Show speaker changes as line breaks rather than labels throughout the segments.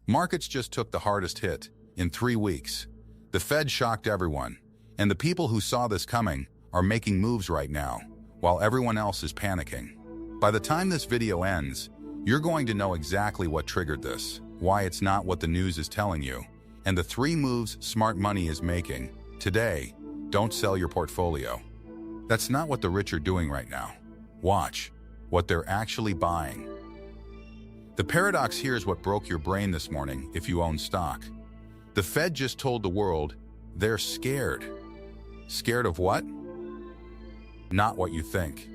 Markets just took the hardest hit in 3 weeks. The Fed shocked everyone, and the people who saw this coming are making moves right now, while everyone else is panicking. By the time this video ends, you're going to know exactly what triggered this, why it's not what the news is telling you, and the 3 moves smart money is making. Today, don't sell your portfolio. That's not what the rich are doing right now. Watch what they're actually buying. The paradox here is what broke your brain this morning if you own stock. The Fed just told the world they're scared. Scared of what? Not what you think.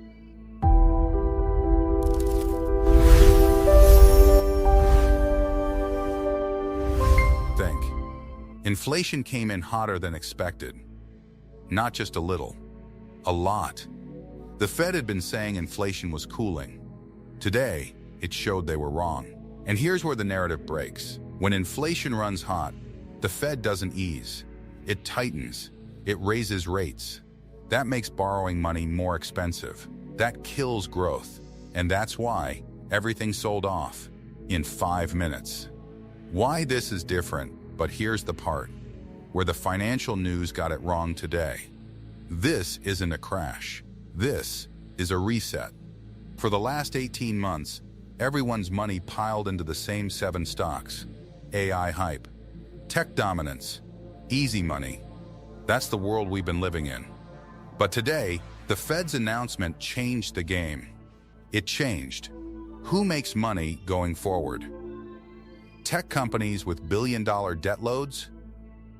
Inflation came in hotter than expected. Not just a little, a lot. The Fed had been saying inflation was cooling. Today, it showed they were wrong. And here's where the narrative breaks. When inflation runs hot, the Fed doesn't ease. It tightens. It raises rates. That makes borrowing money more expensive. That kills growth. And that's why everything sold off in 5 minutes. Why this is different, but here's the part where the financial news got it wrong today. This isn't a crash. This is a reset. For the last 18 months, everyone's money piled into the same 7 stocks. AI hype, tech dominance, easy money. That's the world we've been living in. But today, the Fed's announcement changed the game. It changed who makes money going forward. Tech companies with billion-dollar debt loads,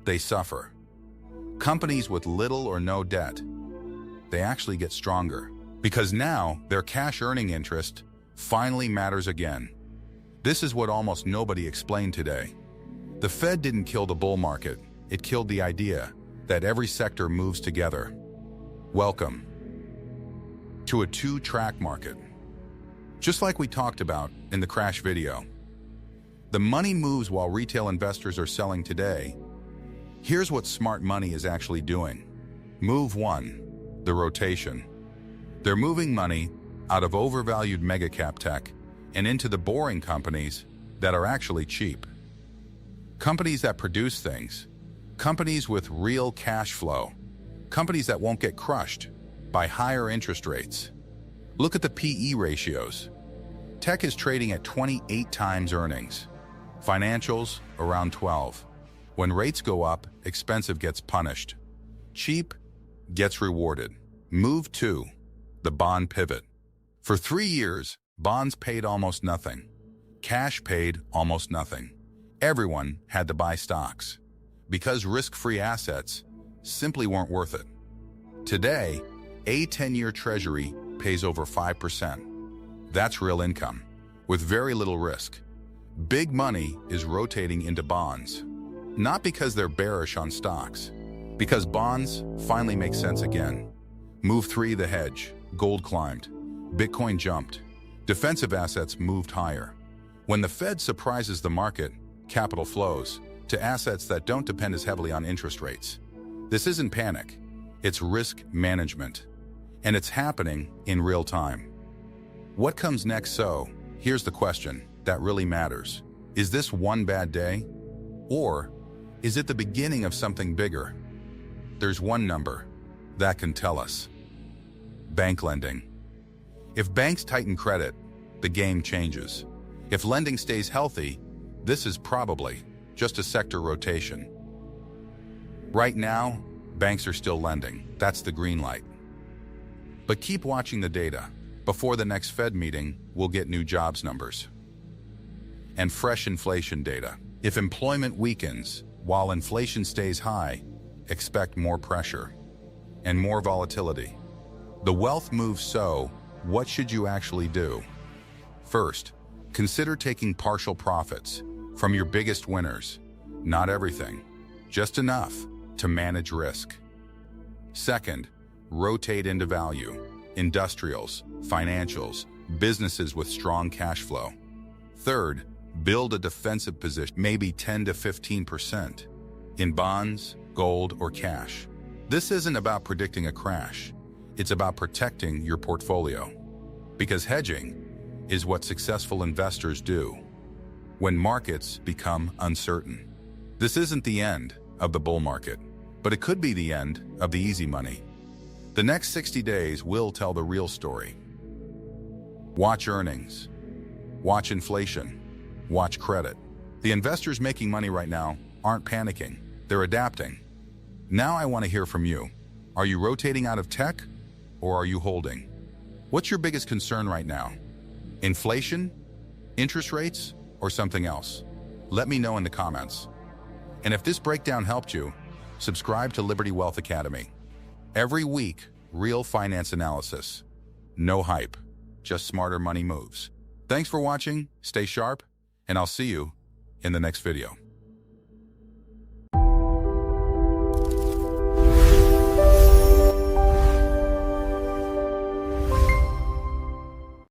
they suffer. Companies with little or no debt, they actually get stronger. Because now, their cash earning interest finally matters again. This is what almost nobody explained today. The Fed didn't kill the bull market, it killed the idea that every sector moves together. Welcome to a 2-track market. Just like we talked about in the crash video. The money moves while retail investors are selling today. Here's what smart money is actually doing. Move 1, the rotation. They're moving money out of overvalued mega-cap tech and into the boring companies that are actually cheap. Companies that produce things. Companies with real cash flow. Companies that won't get crushed by higher interest rates. Look at the PE ratios. Tech is trading at 28 times earnings. Financials around 12. When rates go up, expensive gets punished. Cheap gets rewarded. Move 2, the bond pivot. For 3 years, bonds paid almost nothing. Cash paid almost nothing. Everyone had to buy stocks because risk-free assets simply weren't worth it. Today, a 10-year treasury pays over 5%. That's real income with very little risk. Big money is rotating into bonds, not because they're bearish on stocks, because bonds finally make sense again. Move 3, the hedge. Gold climbed. Bitcoin jumped. Defensive assets moved higher. When the Fed surprises the market, capital flows to assets that don't depend as heavily on interest rates. This isn't panic, it's risk management. And it's happening in real time. What comes next? So, here's the question that really matters. Is this one bad day? Or is it the beginning of something bigger? There's one number that can tell us. Bank lending. If banks tighten credit, the game changes. If lending stays healthy, this is probably just a sector rotation. Right now, banks are still lending. That's the green light. But keep watching the data. Before the next Fed meeting, we'll get new jobs numbers and fresh inflation data. If employment weakens while inflation stays high, expect more pressure and more volatility. The wealth moves, so what should you actually do? First, consider taking partial profits from your biggest winners. Not everything, just enough to manage risk. Second, rotate into value. Industrials, financials, businesses with strong cash flow. Third, build a defensive position, maybe 10 to 15%, in bonds, gold, or cash. This isn't about predicting a crash. It's about protecting your portfolio. Because hedging is what successful investors do. when markets become uncertain. This isn't the end of the bull market, but it could be the end of the easy money. The next 60 days will tell the real story. Watch earnings. Watch inflation. Watch credit. The investors making money right now aren't panicking. They're adapting. Now I want to hear from you. Are you rotating out of tech, or are you holding? What's your biggest concern right now? Inflation, interest rates, or something else? Let me know in the comments. And if this breakdown helped you, subscribe to Liberty Wealth Academy. Every week, real finance analysis. No hype, just smarter money moves. Thanks for watching, stay sharp, and I'll see you in the next video.